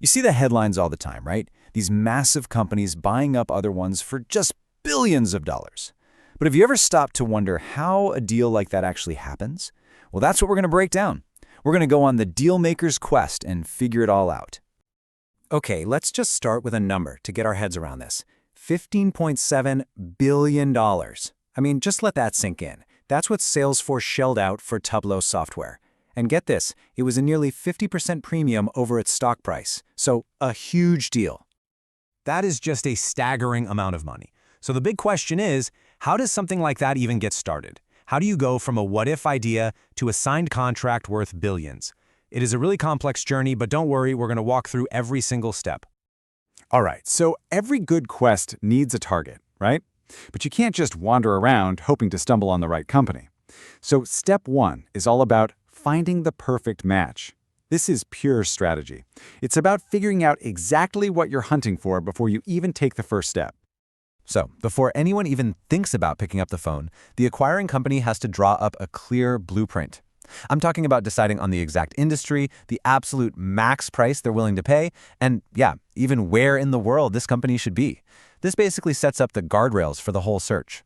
You see the headlines all the time, right? These massive companies buying up other ones for just billions of dollars. But have you ever stopped to wonder how a deal like that actually happens? Well, that's what we're going to break down. We're going to go on the Dealmaker's quest and figure it all out. Okay, let's just start with a number to get our heads around this. $15.7 billion. I mean, just let that sink in. That's what Salesforce shelled out for Tableau software. And get this, it was a nearly 50% premium over its stock price. So, a huge deal. That is just a staggering amount of money. So the big question is, how does something like that even get started? How do you go from a what-if idea to a signed contract worth billions? It is a really complex journey, but don't worry, we're going to walk through every single step. All right, so every good quest needs a target, right? But you can't just wander around hoping to stumble on the right company. So step one is all about finding the perfect match. This is pure strategy. It's about figuring out exactly what you're hunting for before you even take the first step. So, before anyone even thinks about picking up the phone, the acquiring company has to draw up a clear blueprint. I'm talking about deciding on the exact industry, the absolute max price they're willing to pay, and yeah, even where in the world this company should be. This basically sets up the guardrails for the whole search.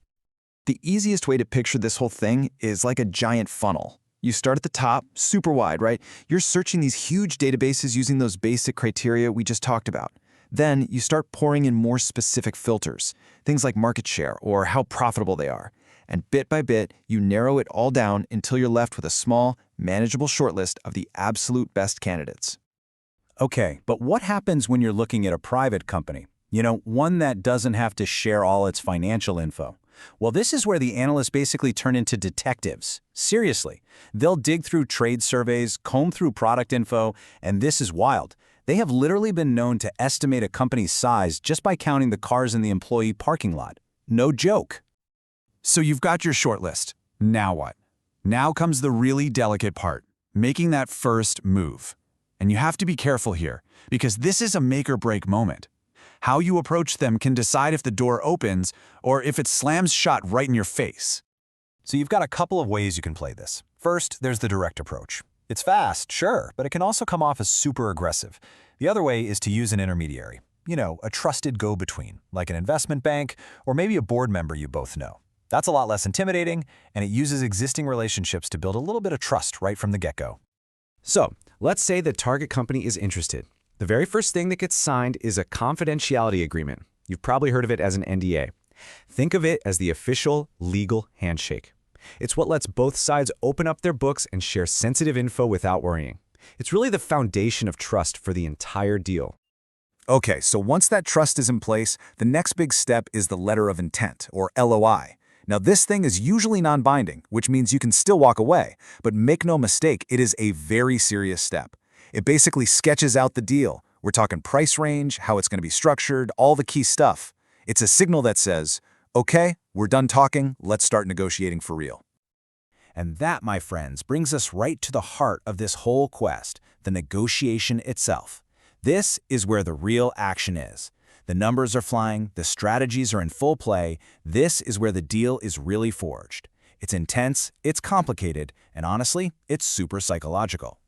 The easiest way to picture this whole thing is like a giant funnel. You start at the top, super wide, right? You're searching these huge databases using those basic criteria we just talked about. Then you start pouring in more specific filters, things like market share or how profitable they are. And bit by bit, you narrow it all down until you're left with a small, manageable shortlist of the absolute best candidates. Okay, but what happens when you're looking at a private company? You know, one that doesn't have to share all its financial info. Well, this is where the analysts basically turn into detectives. Seriously. They'll dig through trade surveys, comb through product info, and this is wild. They have literally been known to estimate a company's size just by counting the cars in the employee parking lot. No joke. So you've got your shortlist. Now what? Now comes the really delicate part, making that first move. And you have to be careful here, because this is a make-or-break moment. How you approach them can decide if the door opens or if it slams shut right in your face. So you've got a couple of ways you can play this. First, there's the direct approach. It's fast, sure, but it can also come off as super aggressive. The other way is to use an intermediary. You know, a trusted go-between, like an investment bank or maybe a board member you both know. That's a lot less intimidating, and it uses existing relationships to build a little bit of trust right from the get-go. So, let's say the target company is interested. The very first thing that gets signed is a confidentiality agreement. You've probably heard of it as an NDA. Think of it as the official legal handshake. It's what lets both sides open up their books and share sensitive info without worrying. It's really the foundation of trust for the entire deal. Okay, so once that trust is in place, the next big step is the letter of intent, or LOI. Now, this thing is usually non-binding, which means you can still walk away, but make no mistake, it is a very serious step. It basically sketches out the deal. We're talking price range, how it's going to be structured, all the key stuff. It's a signal that says, okay, we're done talking, let's start negotiating for real. And that, my friends, brings us right to the heart of this whole quest, the negotiation itself. This is where the real action is. The numbers are flying, the strategies are in full play. This is where the deal is really forged. It's intense, it's complicated, and honestly, it's super psychological.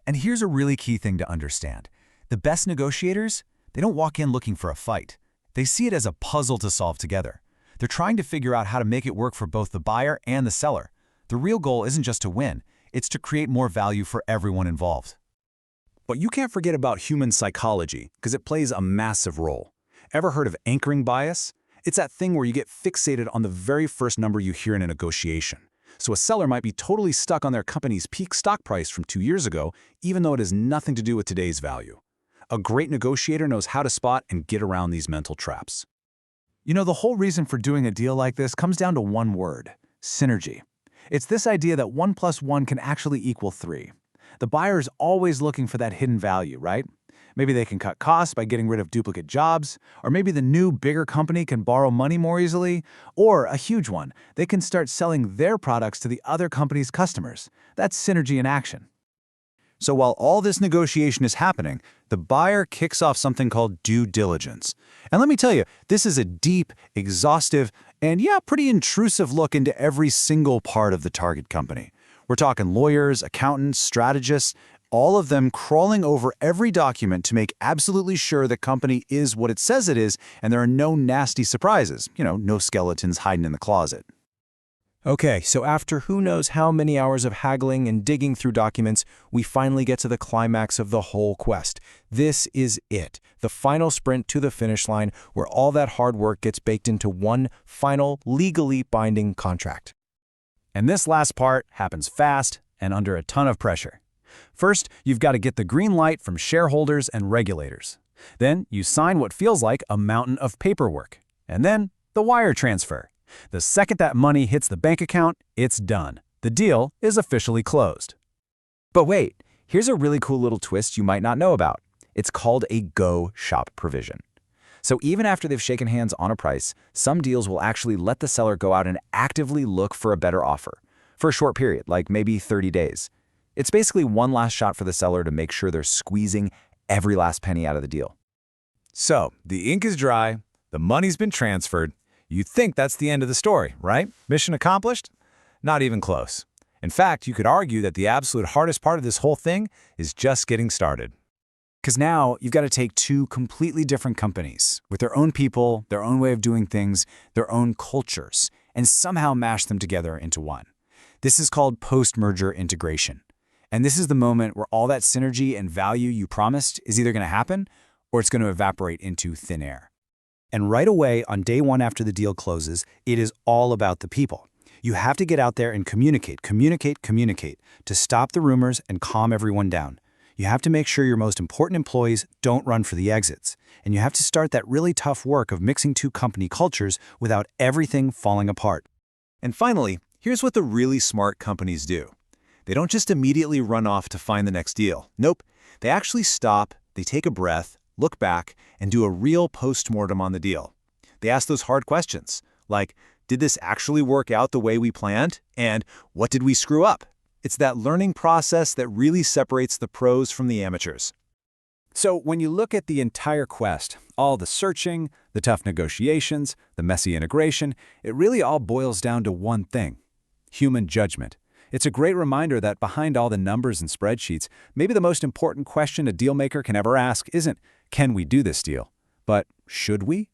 And here's a really key thing to understand. The best negotiators, they don't walk in looking for a fight. They see it as a puzzle to solve together. They're trying to figure out how to make it work for both the buyer and the seller. The real goal isn't just to win, it's to create more value for everyone involved. But you can't forget about human psychology, because it plays a massive role. Ever heard of anchoring bias? It's that thing where you get fixated on the very first number you hear in a negotiation. So a seller might be totally stuck on their company's peak stock price from 2 years ago, even though it has nothing to do with today's value. A great negotiator knows how to spot and get around these mental traps. You know, the whole reason for doing a deal like this comes down to one word: synergy. It's this idea that 1 + 1 can actually equal 3. The buyer is always looking for that hidden value, right? Maybe they can cut costs by getting rid of duplicate jobs, or maybe the new, bigger company can borrow money more easily, or a huge one, they can start selling their products to the other company's customers. That's synergy in action. So while all this negotiation is happening, the buyer kicks off something called due diligence. And let me tell you, this is a deep, exhaustive, and pretty intrusive look into every single part of the target company. We're talking lawyers, accountants, strategists, All of them crawling over every document to make absolutely sure the company is what it says it is, and there are no nasty surprises, no skeletons hiding in the closet. Okay, so after who knows how many hours of haggling and digging through documents, we finally get to the climax of the whole quest. This is it, the final sprint to the finish line where all that hard work gets baked into one final, legally binding contract. And this last part happens fast and under a ton of pressure. First, you've got to get the green light from shareholders and regulators. Then you sign what feels like a mountain of paperwork. And then the wire transfer. The second that money hits the bank account, it's done. The deal is officially closed. But wait, here's a really cool little twist you might not know about. It's called a go shop provision. So even after they've shaken hands on a price, some deals will actually let the seller go out and actively look for a better offer for a short period, like maybe 30 days. It's basically one last shot for the seller to make sure they're squeezing every last penny out of the deal. So, the ink is dry, the money's been transferred. You think that's the end of the story, right? Mission accomplished? Not even close. In fact, you could argue that the absolute hardest part of this whole thing is just getting started. Because now you've got to take two completely different companies with their own people, their own way of doing things, their own cultures, and somehow mash them together into one. This is called post-merger integration. And this is the moment where all that synergy and value you promised is either going to happen or it's going to evaporate into thin air. And right away, on day one after the deal closes, it is all about the people. You have to get out there and communicate to stop the rumors and calm everyone down. You have to make sure your most important employees don't run for the exits. And you have to start that really tough work of mixing two company cultures without everything falling apart. And finally, here's what the really smart companies do. They don't just immediately run off to find the next deal. Nope. They actually stop, they take a breath, look back, and do a real post-mortem on the deal. They ask those hard questions, like, did this actually work out the way we planned? And what did we screw up? It's that learning process that really separates the pros from the amateurs. So when you look at the entire quest, all the searching, the tough negotiations, the messy integration, it really all boils down to one thing: human judgment. It's a great reminder that behind all the numbers and spreadsheets, maybe the most important question a dealmaker can ever ask isn't, can we do this deal? But should we?